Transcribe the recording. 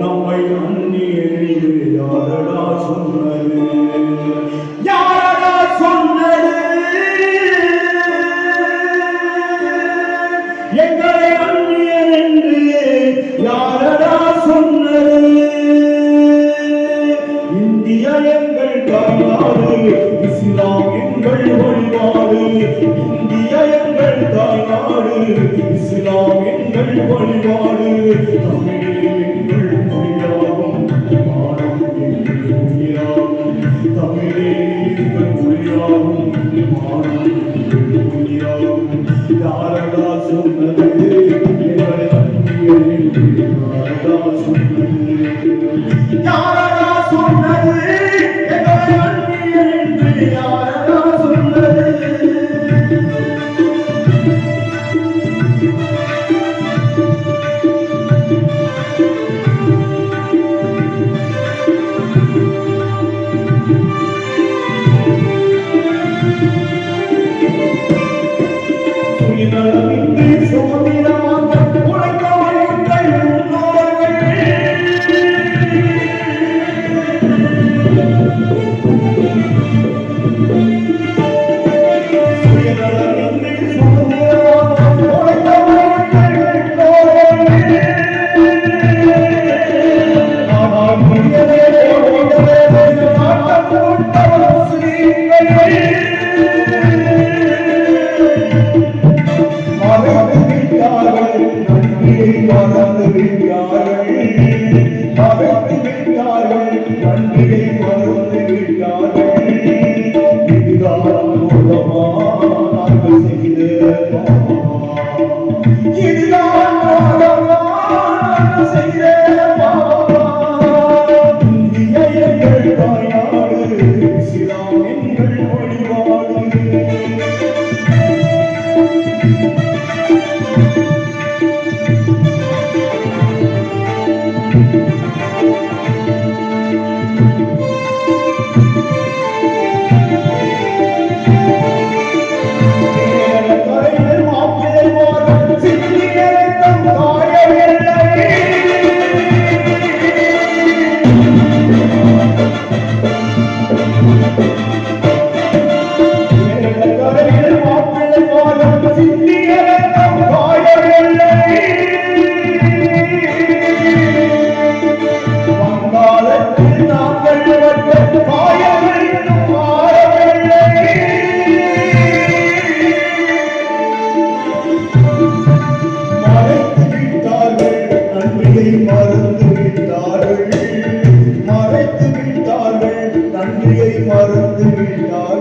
நம்மை அந்நியர் யாரடா சொன்னது? யாரடா சொன்னது? எங்களை அந்நியர் என்று யாரடா சொன்னது? இந்தியா எங்கள் தாய்நாடு, இஸ்லாம் எங்கள் வழிபாடு. இந்தியா எங்கள் தாய்நாடு, இஸ்லாம் எங்கள் வழிபாடு. தமிழே எங்கள் மொழியாகும், மானம் எங்கள் மொழியாகும். தமிழே எங்கள் மொழியாகும், மானம் எங்கள் மொழியாகும். யாரடா சொன்னது? எங்களை அந்நியர் என்று யாரடா சொன்னது? யாரடா சொன்னது? எங்களை அந்நியர் என்று யாரடா சொன்னது? சுயநலமின்றி சுதந்திரமாக உழைத்தவர் எங்கள் முன்னோர்கள். சுயநலமின்றி சுதந்திரமாக உழைத்தவர் எங்கள் முன்னோர்கள். ஆனால் முடியவே ஓடவே நாட்டம் போட்டவர் முஸ்லிம்கள். மறந்து விட்டார்கள், நன்றியை மறந்து விட்டார்கள்.